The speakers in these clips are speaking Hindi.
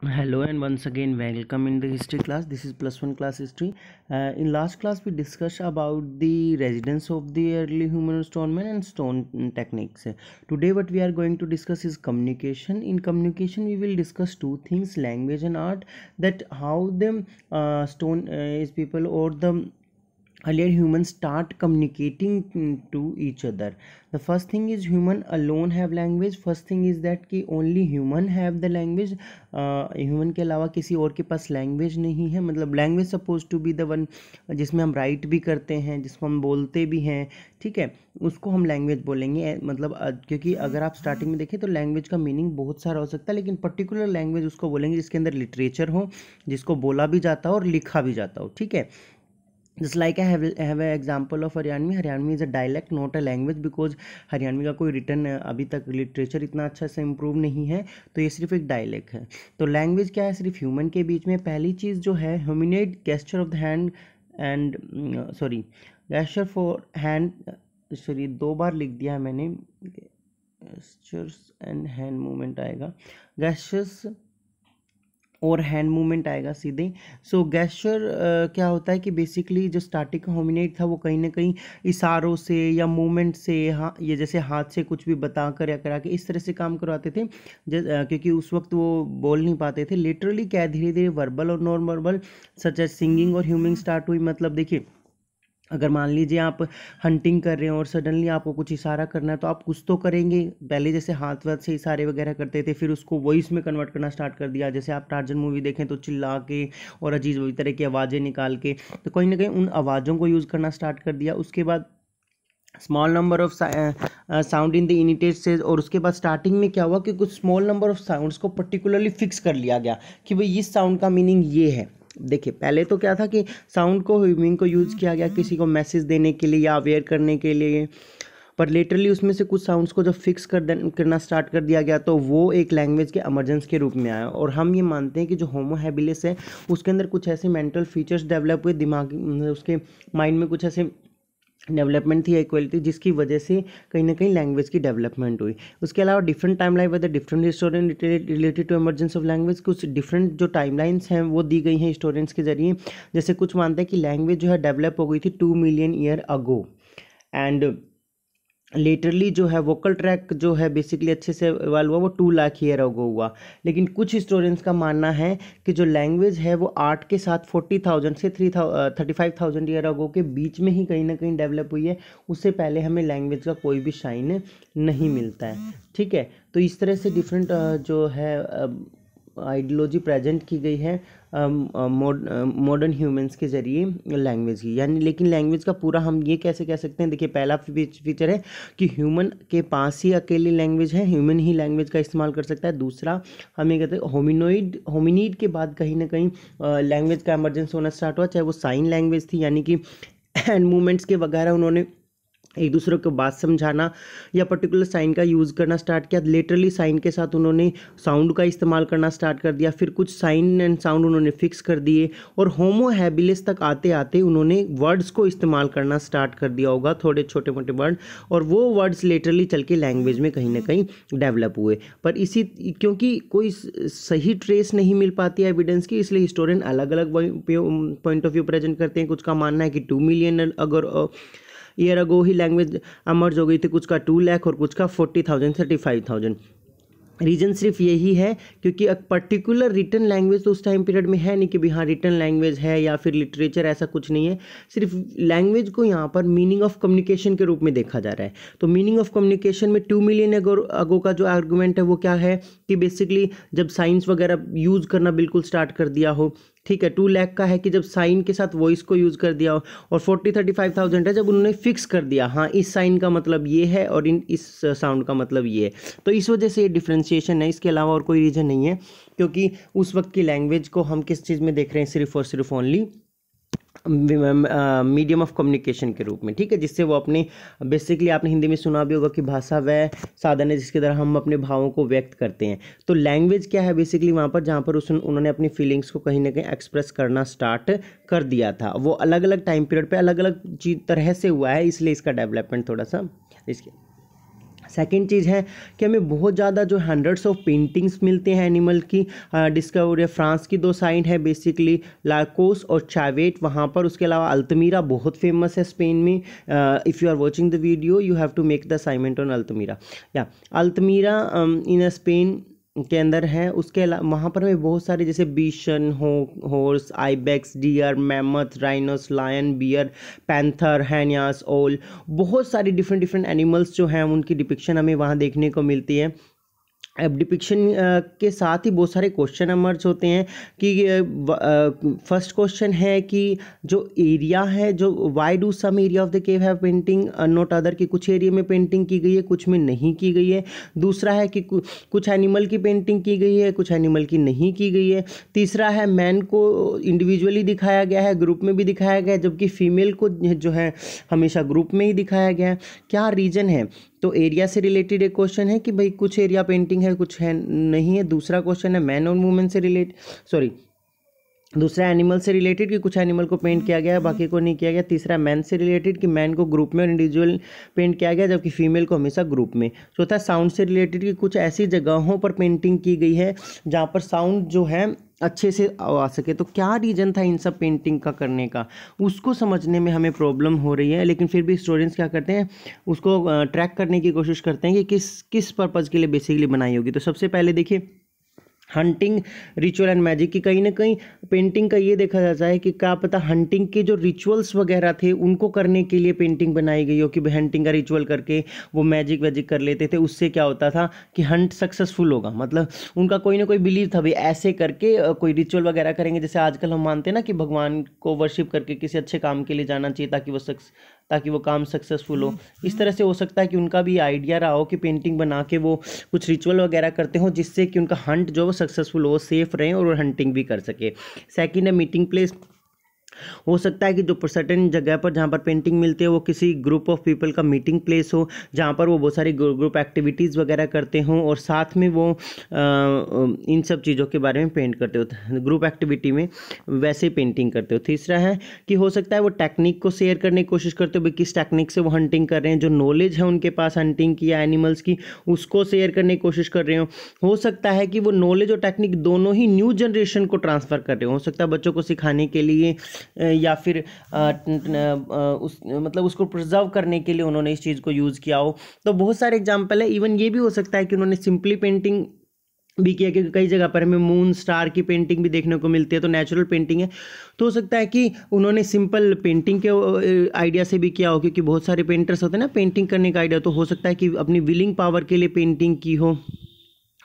Hello and once again welcome in the history class. This is plus one class history. In last class we discussed about the residence of the early human stonemen and stone techniques. Today what we are going to discuss is communication. In communication we will discuss two things: language and art. That how the stone is people or the earlier humans start communicating to each other. The first thing is human alone have language. first thing is that कि only human have the language. Human के अलावा किसी और के पास लैंग्वेज नहीं है. मतलब language suppose to be the one जिसमें हम राइट भी करते हैं, जिसको हम बोलते भी हैं, ठीक है, उसको हम लैंग्वेज बोलेंगे. मतलब क्योंकि अगर आप स्टार्टिंग में देखें तो लैंग्वेज का मीनिंग बहुत सारा हो सकता है, लेकिन पर्टिकुलर लैंग्वेज उसको बोलेंगे जिसके अंदर लिटरेचर हो, जिसको बोला भी जाता हो और लिखा भी जाता हो. ठीक है. Just like I have an example of Haryanvi. Haryanvi is a dialect not a language, because Haryanvi का कोई रिटर्न अभी तक लिटरेचर इतना अच्छा से इम्प्रूव नहीं है, तो ये सिर्फ एक डायलैक्ट है. तो लैंग्वेज क्या है? सिर्फ ह्यूमन के बीच में. पहली चीज़ जो है ह्यूमिनेट gesture of the hand and gesture for hand. Sorry, दो बार लिख दिया है मैंने. गेस्चर्स एंड हैंड मूवमेंट आएगा, गेस्चर्स और हैंड मूवमेंट आएगा सीधे. सो गेस्चर क्या होता है कि बेसिकली जो स्टार्टिंग का होमिनेट था वो कहीं ना कहीं इशारों से या मूवमेंट से, हाँ, ये जैसे हाथ से कुछ भी बता कर या करा के इस तरह से काम करवाते थे, क्योंकि उस वक्त वो बोल नहीं पाते थे. लिटरली क्या है, धीरे धीरे वर्बल और non verbal such as singing और ह्यूमिंग स्टार्ट हुई. मतलब देखिए, अगर मान लीजिए आप हंटिंग कर रहे हैं और सडनली आपको कुछ इशारा करना है तो आप कुछ तो करेंगे. पहले जैसे हाथ वाथ से इशारे वगैरह करते थे, फिर उसको वॉइस में कन्वर्ट करना स्टार्ट कर दिया. जैसे आप टार्जन मूवी देखें तो चिल्ला के और अजीब तरह की आवाज़ें निकाल के, तो कहीं ना कहीं उन आवाज़ों को यूज़ करना स्टार्ट कर दिया. उसके बाद small number of sound in the united says, और उसके बाद स्टार्टिंग में क्या हुआ कि कुछ स्मॉल नंबर ऑफ साउंड्स को पर्टिकुलरली फिक्स कर लिया गया कि भाई इस साउंड का मीनिंग ये है. देखिए, पहले तो क्या था कि साउंड को ह्यूमिंग को यूज़ किया गया किसी को मैसेज देने के लिए या अवेयर करने के लिए, पर लेटरली उसमें से कुछ साउंड्स को जब फिक्स करना स्टार्ट कर दिया गया तो वो एक लैंग्वेज के एमरजेंस के रूप में आया. और हम ये मानते हैं कि जो होमो हैबिलिस है उसके अंदर कुछ ऐसे मेंटल फीचर्स डेवलप हुए, दिमाग उसके माइंड में कुछ ऐसे डेवलपमेंट थी, इक्वलिटी, जिसकी वजह से कहीं ना कहीं लैंग्वेज की डेवलपमेंट हुई. उसके अलावा different time line with different historian related to emergence of language. कुछ डिफरेंट जो टाइमलाइंस हैं वो दी गई हैं हिस्टोरियंस के जरिए. जैसे कुछ मानते हैं कि लैंग्वेज जो है डेवलप हो गई थी 2 million year ago, and latterly जो है वोकल ट्रैक जो है बेसिकली अच्छे से इवॉल्व हुआ वो 2 लाख ईयर अगो हुआ. लेकिन कुछ हिस्टोरियंस का मानना है कि जो लैंग्वेज है वो आर्ट के साथ 40,000 से 35,000 ईयर अगो के बीच में ही कहीं ना कहीं डेवलप हुई है. उससे पहले हमें लैंग्वेज का कोई भी साइन नहीं मिलता है. ठीक है. तो इस तरह से डिफरेंट जो है आइडियोलॉजी प्रेजेंट की गई है मॉडर्न ह्यूमंस के ज़रिए लैंग्वेज की. यानी लेकिन लैंग्वेज का पूरा हम ये कैसे कह सकते हैं? देखिए, पहला फीचर है कि ह्यूमन के पास ही अकेली लैंग्वेज है, ह्यूमन ही लैंग्वेज का इस्तेमाल कर सकता है. दूसरा, हम ये कहते हैं होमिनीड के बाद कहीं ना कहीं लैंग्वेज का एमरजेंस होना स्टार्ट हुआ, चाहे वो साइन लैंग्वेज थी, यानी कि हैंड मूवमेंट्स के वगैरह उन्होंने एक दूसरे को बात समझाना या पर्टिकुलर साइन का यूज़ करना स्टार्ट किया. लिटरली साइन के साथ उन्होंने साउंड का इस्तेमाल करना स्टार्ट कर दिया. फिर कुछ साइन एंड साउंड उन्होंने फिक्स कर दिए, और होमो हैबिलिस तक आते आते उन्होंने वर्ड्स को इस्तेमाल करना स्टार्ट कर दिया होगा, थोड़े छोटे मोटे वर्ड, और वो वर्ड्स लिटरली चल के लैंग्वेज में कहीं ना कहीं डेवलप हुए. पर इसी क्योंकि कोई सही ट्रेस नहीं मिल पाती है एविडेंस की, इसलिए हिस्टोरियन अलग अलग पॉइंट ऑफ व्यू प्रेजेंट करते हैं. कुछ का मानना है कि 2 मिलियन अगर ईयर अगो ही लैंग्वेज अमर्ज हो गई थी, कुछ का 2 लाख और कुछ का 40,000 35,000. रीज़न सिर्फ यही है क्योंकि एक पर्टिकुलर रिटन लैंग्वेज तो उस टाइम पीरियड में है नहीं कि भी हाँ रिटन लैंग्वेज है या फिर लिटरेचर, ऐसा कुछ नहीं है. सिर्फ लैंग्वेज को यहाँ पर मीनिंग ऑफ कम्युनिकेशन के रूप में देखा जा रहा है. तो मीनिंग ऑफ कम्युनिकेशन में 2 मिलियन अगो का जो आर्गूमेंट है वो क्या है कि बेसिकली जब साइंस वगैरह यूज़ करना बिल्कुल स्टार्ट कर दिया हो, ठीक है. 2 लाख का है कि जब साइन के साथ वॉइस को यूज़ कर दिया हो, और 40-35,000 है जब उन्होंने फिक्स कर दिया, हाँ इस साइन का मतलब ये है और इस साउंड का मतलब ये है. तो इस वजह से ये डिफ्रेंशिएशन है, इसके अलावा और कोई रीज़न नहीं है. क्योंकि उस वक्त की लैंग्वेज को हम किस चीज़ में देख रहे हैं? सिर्फ और सिर्फ ओनली मीडियम ऑफ कम्युनिकेशन के रूप में. ठीक है. जिससे वो अपने बेसिकली आपने हिंदी में सुना भी होगा कि भाषा वह साधन है जिसके द्वारा हम अपने भावों को व्यक्त करते हैं. तो लैंग्वेज क्या है? बेसिकली वहाँ पर जहाँ पर उन्होंने अपनी फीलिंग्स को कहीं ना कहीं एक्सप्रेस करना स्टार्ट कर दिया था. वो अलग अलग टाइम पीरियड पे अलग अलग तरह से हुआ है, इसलिए इसका डेवलपमेंट थोड़ा सा इसके सेकेंड चीज़ है कि हमें बहुत ज़्यादा जो हंड्रेड्स ऑफ पेंटिंग्स मिलते हैं एनिमल की डिस्कवरी। फ्रांस की दो साइट है बेसिकली, लाकोस और चावेट वहाँ पर। उसके अलावा अल्तमीरा बहुत फेमस है स्पेन में। If you are watching the video you have to make the assignment on Altamira. या अल्तमीरा इन स्पेन के अंदर है। उसके अलावा वहाँ पर हमें बहुत सारे जैसे bison horse, ibex, deer, mammoth, rhinos, lion, bear, panther, hyenas, owl, बहुत सारी डिफरेंट एनिमल्स जो हैं उनकी डिपिक्शन हमें वहाँ देखने को मिलती है। अब डिपिक्शन के साथ ही बहुत सारे क्वेश्चन एमर्ज होते हैं कि फर्स्ट क्वेश्चन है कि जो एरिया है, जो why do some area of the cave have painting not other, कि कुछ एरिया में पेंटिंग की गई है कुछ में नहीं की गई है। दूसरा है कि कुछ एनिमल की पेंटिंग की गई है कुछ एनिमल की नहीं की गई है। तीसरा है मैन को इंडिविजुअली दिखाया गया है, ग्रुप में भी दिखाया गया है, जबकि फीमेल को जो है हमेशा ग्रुप में ही दिखाया गया है। क्या रीज़न है? तो एरिया से रिलेटेड एक क्वेश्चन है कि भाई कुछ एरिया पेंटिंग है कुछ है नहीं है। दूसरा क्वेश्चन है मैन और वुमेन से दूसरा एनिमल से रिलेटेड कि कुछ एनिमल को पेंट किया गया है बाकी को नहीं किया गया। तीसरा मैन से रिलेटेड कि मैन को ग्रुप में और इंडिविजुअल पेंट किया गया जबकि फीमेल को हमेशा ग्रुप में। चौथा साउंड से रिलेटेड कि कुछ ऐसी जगहों पर पेंटिंग की गई है जहाँ पर साउंड जो है अच्छे से आ सके। तो क्या रीज़न था इन सब पेंटिंग का करने का, उसको समझने में हमें प्रॉब्लम हो रही है। लेकिन फिर भी स्टूडेंट्स क्या करते हैं, उसको ट्रैक करने की कोशिश करते हैं कि किस पर्पज़ के लिए बेसिकली बनाई होगी। तो सबसे पहले देखिए हंटिंग, रिचुअल एंड मैजिक की कहीं ना कहीं पेंटिंग का ये देखा जाता है कि क्या पता हंटिंग के जो रिचुअल्स वगैरह थे उनको करने के लिए पेंटिंग बनाई गई हो कि हंटिंग का रिचुअल करके वो मैजिक वैजिक कर लेते थे। उससे क्या होता था कि हंट सक्सेसफुल होगा, मतलब उनका कोई ना कोई बिलीव था भाई ऐसे करके कोई रिचुअल वगैरह करेंगे। जैसे आजकल हम मानते हैं ना कि भगवान को वर्शिप करके किसी अच्छे काम के लिए जाना चाहिए ताकि वो काम सक्सेसफुल हो। इस तरह से हो सकता है कि उनका भी आइडिया रहा हो कि पेंटिंग बना के वो कुछ रिचुअल वगैरह करते हो जिससे कि उनका हंट जो वो सक्सेसफुल हो, सेफ रहे और हंटिंग भी कर सके। सेकंड है मीटिंग प्लेस। हो सकता है कि जो सर्टेन जगह पर जहाँ पर पेंटिंग मिलती है वो किसी ग्रुप ऑफ पीपल का मीटिंग प्लेस हो जहाँ पर वो बहुत सारी ग्रुप एक्टिविटीज़ वगैरह करते हों और साथ में वो इन सब चीज़ों के बारे में पेंट करते हो, ग्रुप एक्टिविटी में वैसे पेंटिंग करते हो। तीसरा है कि हो सकता है वो टेक्निक को शेयर करने की कोशिश करते हो, भाई किस टेक्निक से वो हंटिंग कर रहे हैं, जो नॉलेज है उनके पास हंटिंग की या एनिमल्स की उसको शेयर करने की कोशिश कर रहे हो सकता है कि वो नॉलेज और टेक्निक दोनों ही न्यू जनरेशन को ट्रांसफ़र कर रहे हो सकता है बच्चों को सिखाने के लिए या फिर मतलब उसको प्रिजर्व करने के लिए उन्होंने इस चीज़ को यूज़ किया हो। तो बहुत सारे एग्जांपल है। इवन ये भी हो सकता है कि उन्होंने सिंपली पेंटिंग भी किया, क्योंकि कई जगह पर हमें मून स्टार की पेंटिंग भी देखने को मिलती है, तो नेचुरल पेंटिंग है। तो हो सकता है कि उन्होंने सिंपल पेंटिंग के आइडिया से भी किया हो, क्योंकि बहुत सारे पेंटर्स होते हैं ना पेंटिंग करने का आइडिया, तो हो सकता है कि अपनी विलिंग पावर के लिए पेंटिंग की हो।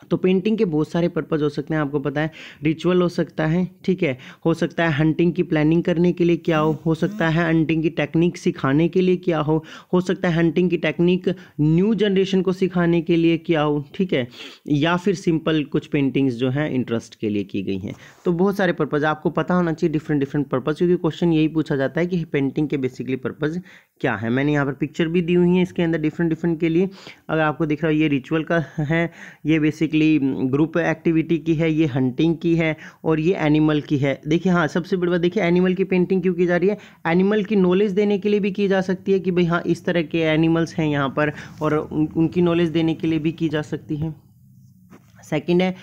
तो पेंटिंग के बहुत सारे पर्पज़ हो सकते हैं, आपको पता है। रिचुअल हो सकता है, ठीक है, हो सकता है हंटिंग की प्लानिंग करने के लिए क्या हो सकता है हंटिंग की टेक्निक सिखाने के लिए क्या हो सकता है हंटिंग की टेक्निक न्यू जनरेशन को सिखाने के लिए क्या हो, ठीक है, या फिर सिंपल कुछ पेंटिंग्स जो हैं इंटरेस्ट के लिए की गई हैं। तो बहुत सारे पर्पज़ आपको पता होना चाहिए, डिफरेंट पर्पज़, क्योंकि क्वेश्चन यही पूछा जाता है कि पेंटिंग के बेसिकली पर्पज़ क्या है। मैंने यहाँ पर पिक्चर भी दी हुई है इसके अंदर डिफरेंट के लिए। अगर आपको दिख रहा है ये रिचुअल का है, ये बेसिकली ग्रुप एक्टिविटी की है, ये हंटिंग की है और ये एनिमल की है। देखिए हाँ, सबसे बड़ी बात देखिए एनिमल की पेंटिंग क्यों की जा रही है, एनिमल की नॉलेज देने के लिए भी की जा सकती है कि भाई हाँ इस तरह के एनिमल्स हैं यहाँ पर, और उनकी नॉलेज देने के लिए भी की जा सकती है। सेकंड है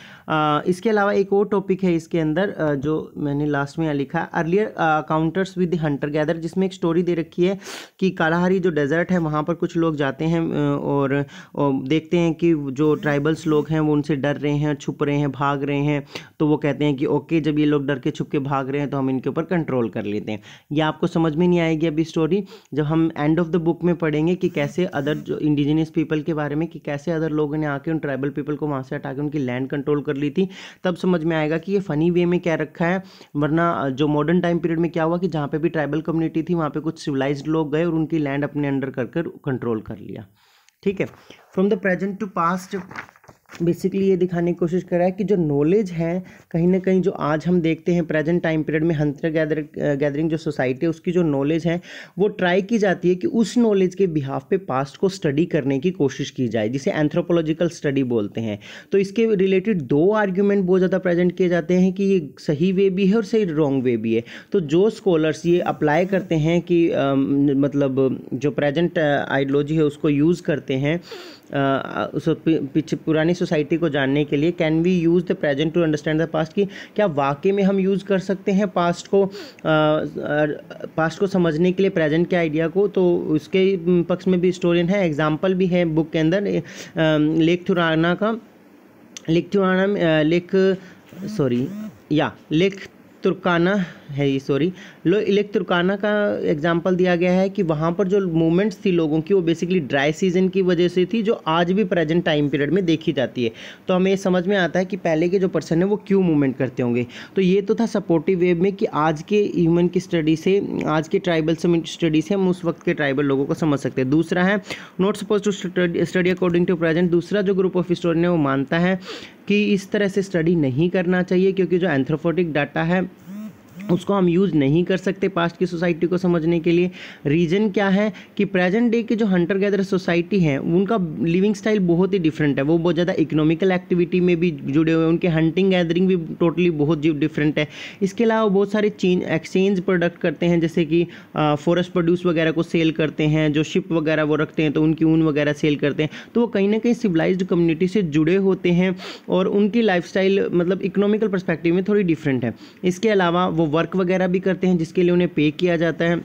इसके अलावा एक और टॉपिक है इसके अंदर जो मैंने लास्ट में लिखा है, earlier counters with Hunter gather, जिसमें एक स्टोरी दे रखी है कि कालाहारी जो डेजर्ट है वहाँ पर कुछ लोग जाते हैं और देखते हैं कि जो ट्राइबल्स लोग हैं वो उनसे डर रहे हैं, छुप रहे हैं, भाग रहे हैं। तो वो कहते हैं कि ओके, जब ये लोग डर के छुप के भाग रहे हैं तो हम इनके ऊपर कंट्रोल कर लेते हैं। ये आपको समझ में नहीं आएगी अभी स्टोरी, जब हम एंड ऑफ द बुक में पढ़ेंगे कि कैसे अदर जो इंडिजिनियस पीपल के बारे में, कि कैसे अदर लोगों ने आके उन ट्राइबल पीपल को वहाँ से हटा के उनकी लैंड कंट्रोल कर ली थी, तब समझ में आएगा कि ये फनी वे में क्या रखा है। वरना जो मॉडर्न टाइम पीरियड में क्या हुआ कि जहाँ पे भी ट्राइबल कम्युनिटी थी वहाँ पे कुछ सिविलाइज्ड लोग गए और उनकी लैंड अपने अंडर कर कंट्रोल कर लिया। ठीक है, from the present to past basically ये दिखाने की कोशिश कर रहा है कि जो नॉलेज है कहीं ना कहीं जो आज हम देखते हैं प्रेजेंट टाइम पीरियड में हंटर गैदरिंग जो सोसाइटी है उसकी जो नॉलेज है वो ट्राई की जाती है कि उस नॉलेज के बिहाफ पे पास्ट को स्टडी करने की कोशिश की जाए, जिसे एंथ्रोपोलॉजिकल स्टडी बोलते हैं। तो इसके रिलेटेड दो आर्ग्यूमेंट बहुत ज़्यादा प्रेजेंट किए जाते हैं कि ये सही वे भी है और सही रॉन्ग वे भी है। तो जो स्कॉलर्स ये अप्लाई करते हैं कि मतलब जो प्रेजेंट आइडियोलॉजी है उसको यूज़ करते हैं पुरानी सोसाइटी को जानने के लिए can we use the present to understand the past, की क्या वाकई में हम यूज़ कर सकते हैं पास्ट को समझने के लिए प्रेजेंट के आइडिया को। तो उसके पक्ष में भी हिस्टोरियन है, एग्जाम्पल भी है बुक के अंदर लेक तुर्काना है ये, लेक तुर्काना का एग्जाम्पल दिया गया है कि वहाँ पर जो मूवमेंट्स थी लोगों की वो बेसिकली ड्राई सीजन की वजह से थी, जो आज भी प्रेजेंट टाइम पीरियड में देखी जाती है। तो हमें समझ में आता है कि पहले के जो पर्सन है वो क्यों मूवमेंट करते होंगे। तो ये तो था सपोर्टिव वेव में कि आज के ह्यूमन की स्टडी से, आज के ट्राइबल स्टडी से हम उस वक्त के ट्राइबल लोगों को समझ सकते हैं। दूसरा है not suppose to study according to present. दूसरा जो ग्रुप ऑफ हिस्टोरियन है वो मानता है कि इस तरह से स्टडी नहीं करना चाहिए, क्योंकि जो एंथ्रोपोटिक डाटा है उसको हम यूज़ नहीं कर सकते पास्ट की सोसाइटी को समझने के लिए। रीज़न क्या है कि प्रेजेंट डे के जो हंटर गैदर सोसाइटी हैं उनका लिविंग स्टाइल बहुत ही डिफरेंट है। वो बहुत ज़्यादा इकोनॉमिकल एक्टिविटी में भी जुड़े हुए हैं, उनके हंटिंग गैदरिंग भी टोटली बहुत डिफरेंट है। इसके अलावा बहुत सारे एक्सचेंज प्रोडक्ट करते हैं, जैसे कि फॉरेस्ट प्रोड्यूस वगैरह को सेल करते हैं, जो शिप वगैरह वो रखते हैं तो उनकी ऊन वगैरह सेल करते हैं। तो वो कहीं ना कहीं सिविलाइज्ड कम्युनिटी से जुड़े होते हैं और उनकी लाइफस्टाइल मतलब इकोनॉमिकल पर्सपेक्टिव में थोड़ी डिफरेंट है। इसके अलावा वो वर्क वगैरह भी करते हैं जिसके लिए उन्हें पे किया जाता है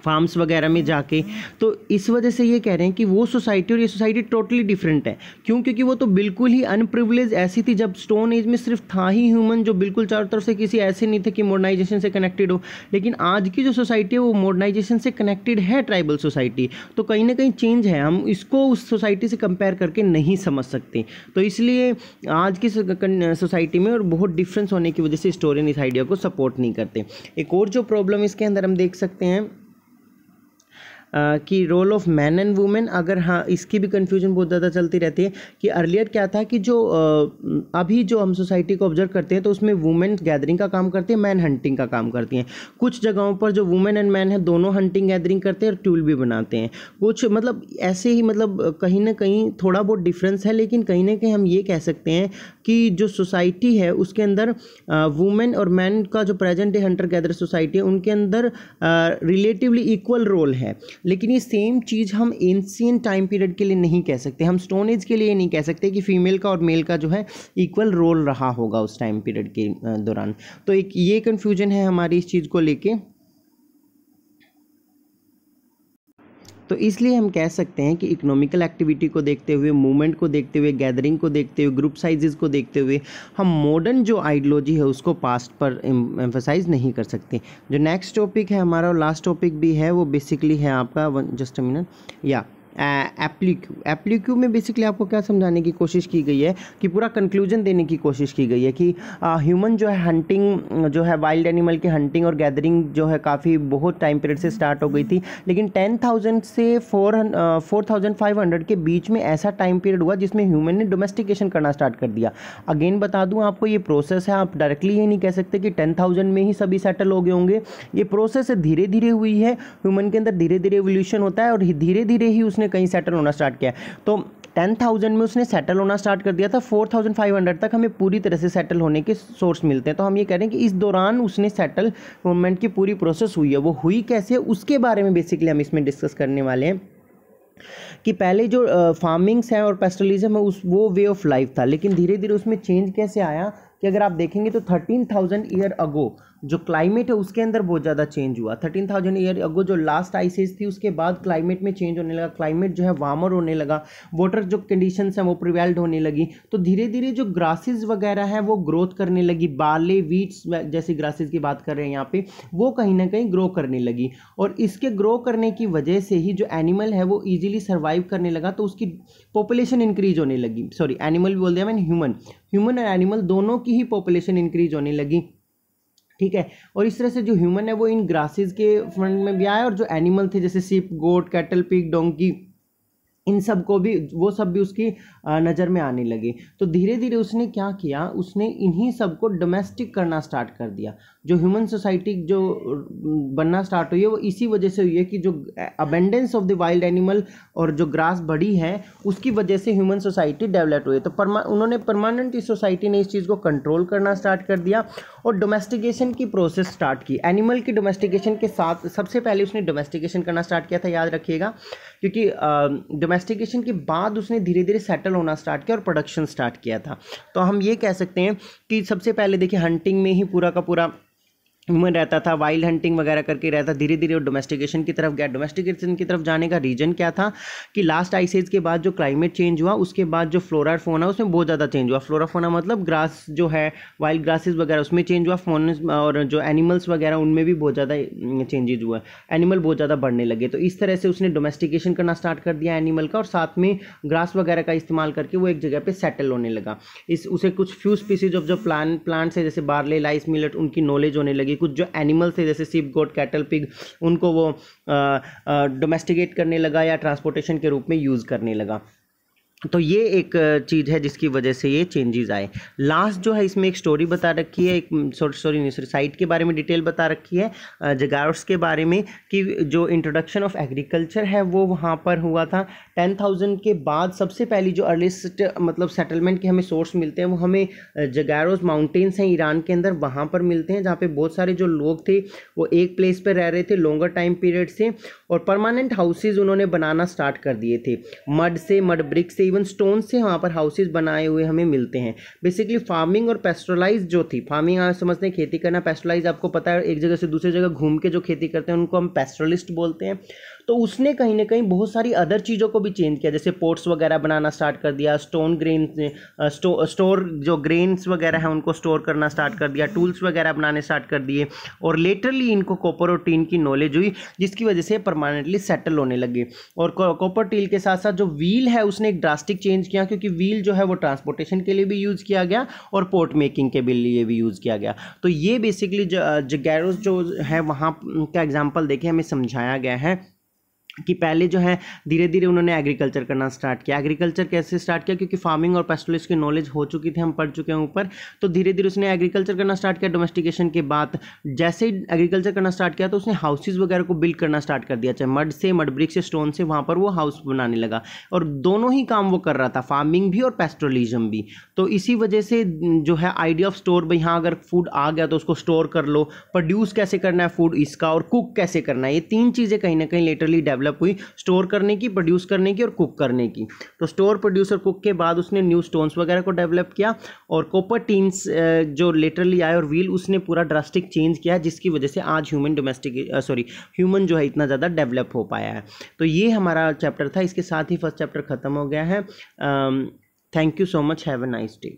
फार्म्स वगैरह में जाके। तो इस वजह से ये कह रहे हैं कि वो सोसाइटी और ये सोसाइटी टोटली डिफरेंट है। क्यों? क्योंकि वो तो बिल्कुल ही अनप्रिविलेज ऐसी थी जब स्टोन एज में सिर्फ था ही ह्यूमन, जो बिल्कुल चारों तरफ से किसी ऐसे नहीं थे कि मॉडर्नाइजेशन से कनेक्टेड हो। लेकिन आज की जो सोसाइटी है वो मॉडर्नाइजेशन से कनेक्टेड है, ट्राइबल सोसाइटी। तो कहीं ना कहीं चेंज है, हम इसको उस सोसाइटी से कंपेयर करके नहीं समझ सकते। तो इसलिए आज की सोसाइटी में और बहुत डिफरेंस होने की वजह से हिस्टोरियन इस आइडिया को सपोर्ट नहीं करते। एक और जो प्रॉब्लम इसके अंदर हम देख सकते हैं कि role of man and women, अगर हाँ इसकी भी कन्फ्यूजन बहुत ज़्यादा चलती रहती है कि अर्लियर क्या था कि जो अभी जो हम सोसाइटी को ऑब्जर्व करते हैं तो उसमें वुमेन गैदरिंग का काम करती है, मैन हंटिंग का काम करती हैं। कुछ जगहों पर जो वुमेन एंड मैन है दोनों हंटिंग गैदरिंग करते हैं और टूल भी बनाते हैं। कुछ मतलब ऐसे ही मतलब कहीं ना कहीं थोड़ा बहुत डिफरेंस है, लेकिन कहीं ना कहीं हम ये कह सकते हैं कि जो सोसाइटी है उसके अंदर वुमेन और मैन का जो present day Hunter gather society है उनके अंदर रिलेटिवली इक्वल रोल है। लेकिन ये सेम चीज़ हम एंशिएंट टाइम पीरियड के लिए नहीं कह सकते, हम स्टोन एज के लिए नहीं कह सकते कि फीमेल का और मेल का जो है इक्वल रोल रहा होगा उस टाइम पीरियड के दौरान। तो एक ये कन्फ्यूजन है हमारी इस चीज़ को लेके। तो इसलिए हम कह सकते हैं कि इकोनॉमिकल एक्टिविटी को देखते हुए, मूवमेंट को देखते हुए, गैदरिंग को देखते हुए, ग्रुप साइजेस को देखते हुए हम मॉडर्न जो आइडियोलॉजी है उसको पास्ट पर एम्फसाइज नहीं कर सकते। जो नेक्स्ट टॉपिक है हमारा और लास्ट टॉपिक भी है वो बेसिकली है आपका जस्ट अ मिनट या एप्लीक्यू में बेसिकली आपको क्या समझाने की कोशिश की गई है कि पूरा कंक्लूजन देने की कोशिश की गई है कि ह्यूमन जो है हंटिंग जो है वाइल्ड एनिमल की हंटिंग और गैदरिंग जो है काफ़ी बहुत टाइम पीरियड से स्टार्ट हो गई थी, लेकिन 10,000 से 4,500 के बीच में ऐसा टाइम पीरियड हुआ जिसमें ह्यूमन ने डोमेस्टिकेशन करना स्टार्ट कर दिया। अगेन बता दूं आपको ये प्रोसेस है, आप डायरेक्टली ये नहीं कह सकते कि 10,000 में ही सभी सेटल हो गए होंगे। ये प्रोसेस धीरे धीरे हुई है, ह्यूमन के अंदर धीरे धीरे एवोल्यूशन होता है और धीरे धीरे ही उसने कहीं सेटल होना स्टार्ट किया। तो 10,000 में उसने सेटल होना स्टार्ट कर दिया था, 4,500 तक हमें पूरी तरह से सेटल होने के सोर्स मिलते हैं। तो हम ये कह रहे हैं कि इस दौरान उसने सेटलमेंट की पूरी प्रोसेस हुई है। वो हुई कैसे, उसके बारे में बेसिकली हम इसमें डिस्कस करने वाले हैं कि पहले जो फार्मिंग्स है और पेस्टरलिज्म है वो वे ऑफ लाइफ था, लेकिन धीरे धीरे उसमें चेंज कैसे आया कि अगर आप देखेंगे तो 13,000 ईयर अगो जो क्लाइमेट है उसके अंदर बहुत ज़्यादा चेंज हुआ। 13,000 ईयर अगो जो लास्ट आइस एज थी उसके बाद क्लाइमेट में चेंज होने लगा, क्लाइमेट जो है वार्मर होने लगा, वाटर जो कंडीशंस हैं वो प्रिवेल्ड होने लगी। तो धीरे धीरे जो ग्रासेस वगैरह हैं वो ग्रोथ करने लगी, बार्ले वीट्स जैसी ग्रासेस की बात कर रहे हैं यहाँ पे, वो कहीं ना कहीं ग्रो करने लगी। और इसके ग्रो करने की वजह से ही जो एनिमल है वो ईजिली सर्वाइव करने लगा, तो उसकी पॉपुलेशन इंक्रीज होने लगी। सॉरी, एनिमल भी बोल दिया मैंने, ह्यूमन और एनिमल दोनों की ही पॉपुलेशन इंक्रीज होने लगी। ठीक है, और इस तरह से जो ह्यूमन है वो इन ग्रासेस के फ्रंट में भी आया और जो एनिमल थे जैसे शिप, गोट, कैटल, पिग, डोंकी, इन सब को भी वो सब भी उसकी नज़र में आने लगे। तो धीरे धीरे उसने क्या किया, उसने इन्हीं सब को डोमेस्टिक करना स्टार्ट कर दिया। जो ह्यूमन सोसाइटी जो बनना स्टार्ट हुई है वो इसी वजह से हुई है कि जो abundance of the wild animal और जो ग्रास बढ़ी है उसकी वजह से ह्यूमन सोसाइटी डेवलप हुई। तो उन्होंने परमानेंट इस सोसाइटी ने इस चीज़ को कंट्रोल करना स्टार्ट कर दिया और डोमेस्टिकेशन की प्रोसेस स्टार्ट की। एनिमल की डोमेस्टिकेशन के साथ सबसे पहले उसने डोमेस्टिकेशन करना स्टार्ट किया था, याद रखिएगा, क्योंकि डोमेस्टिकेशन के बाद उसने धीरे धीरे सेटल होना स्टार्ट किया और प्रोडक्शन स्टार्ट किया था। तो हम ये कह सकते हैं कि सबसे पहले देखिए हंटिंग में ही पूरा का पूरा ह्यूमन रहता था, वाइल्ड हंटिंग वगैरह करके रहता, धीरे धीरे वो डोमेस्टिकेशन की तरफ गया। डोमेस्टिकेशन की तरफ जाने का रीजन क्या था कि लास्ट आइस एज के बाद जो क्लाइमेट चेंज हुआ उसके बाद जो फ्लोरा और फोना उसमें बहुत ज़्यादा चेंज हुआ। फ्लोरा फोना मतलब ग्रास जो है, वाइल्ड ग्रासेस वगैरह उसमें चेंज हुआ, फोन और जो एनिमल्स वगैरह उनमें भी बहुत ज़्यादा चेंजेज हुआ, एनिमल बहुत ज़्यादा बढ़ने लगे। तो इस तरह से उसने डोमेस्टिकेशन करना स्टार्ट कर दिया एनिमल का, और साथ में ग्रास वगैरह का इस्तेमाल करके वो एक जगह पर सेटल होने लगा। उसे कुछ फ्यू स्पीसीज ऑफ जो प्लांट्स है जैसे बार्ले, लाइस, मिलेट, उनकी नॉलेज होने लगी। कुछ जो एनिमल्स थे जैसे सीप, गोट, कैटल, पिग, उनको वो डोमेस्टिकेट करने लगा या ट्रांसपोर्टेशन के रूप में यूज़ करने लगा। तो ये एक चीज़ है जिसकी वजह से ये चेंजेस आए। लास्ट जो है इसमें एक स्टोरी बता रखी है, एक सॉरी साइट के बारे में डिटेल बता रखी है जगार्स के बारे में, कि जो इंट्रोडक्शन ऑफ एग्रीकल्चर है वो वहाँ पर हुआ था 10,000 के बाद। सबसे पहली जो अर्लीस्ट मतलब सेटलमेंट के हमें सोर्स मिलते हैं वो हमें जगारोस माउंटेन्स हैं ईरान के अंदर, वहाँ पर मिलते हैं, जहाँ पे बहुत सारे जो लोग थे वो एक प्लेस पर रह रहे थे लॉन्गर टाइम पीरियड से, और परमानेंट हाउसेज उन्होंने बनाना स्टार्ट कर दिए थे। मड से, मड ब्रिक से, इवन स्टोन से वहाँ पर हाउसेज बनाए हुए हमें मिलते हैं। बेसिकली फार्मिंग और पेस्टरलाइज जो थी, फार्मिंग आप समझते हैं खेती करना, पेस्टरलाइज आपको पता है एक जगह से दूसरी जगह घूम के जो खेती करते हैं उनको हम पेस्टरलिस्ट बोलते हैं। तो उसने कहीं ना कहीं बहुत सारी अदर चीज़ों को भी चेंज किया, जैसे पोर्ट्स वगैरह बनाना स्टार्ट कर दिया, स्टोन ग्रेन स्टोर जो ग्रेन्स वगैरह हैं उनको स्टोर करना स्टार्ट कर दिया, टूल्स वगैरह बनाने स्टार्ट कर दिए, और लेटरली इनको कॉपर और टीन की नॉलेज हुई जिसकी वजह से परमानेंटली सेटल होने लगे। और कॉपर टील के साथ साथ जो व्हील है उसने एक ड्रास्टिक चेंज किया, क्योंकि व्हील जो है वो ट्रांसपोर्टेशन के लिए भी यूज़ किया गया और पोर्ट मेकिंग के लिए भी यूज़ किया गया। तो ये बेसिकली जगैरोस जो है वहाँ का एग्जाम्पल देखे हमें समझाया गया है कि पहले जो है धीरे धीरे उन्होंने एग्रीकल्चर करना स्टार्ट किया। एग्रीकल्चर कैसे स्टार्ट किया, क्योंकि फार्मिंग और पेस्टरलिस्ट की नॉलेज हो चुकी थी, हम पढ़ चुके हैं ऊपर, तो धीरे धीरे उसने एग्रीकल्चर करना स्टार्ट किया। डोमेस्टिकेशन के बाद जैसे ही एग्रीकल्चर करना स्टार्ट किया तो उसने हाउसेज वगैरह को बिल्ड करना स्टार्ट कर दिया, चाहे मड से, मड ब्रिक से, स्टोन से, वहाँ पर वो हाउस बनाने लगा, और दोनों ही काम वो कर रहा था, फार्मिंग भी और पेस्टरलिज्म भी। तो इसी वजह से जो है आइडिया ऑफ स्टोर, भाई हाँ अगर फूड आ गया तो उसको स्टोर कर लो, प्रोड्यूस कैसे करना है फूड इसका, और कुक कैसे करना है, ये तीन चीज़ें कहीं ना कहीं लेटरली डेवलप हुई, स्टोर करने की, प्रोड्यूस करने की और कुक करने की। तो स्टोर, प्रोड्यूस और कुक के बाद उसने न्यू स्टोन्स वगैरह को डेवलप किया, और कॉपर टीन्स जो लेटरली आए और व्हील उसने पूरा ड्रास्टिक चेंज किया, जिसकी वजह से आज ह्यूमन जो है इतना ज़्यादा डेवलप हो पाया है। तो ये हमारा चैप्टर था, इसके साथ ही फर्स्ट चैप्टर खत्म हो गया है। Thank you so much, have a nice day.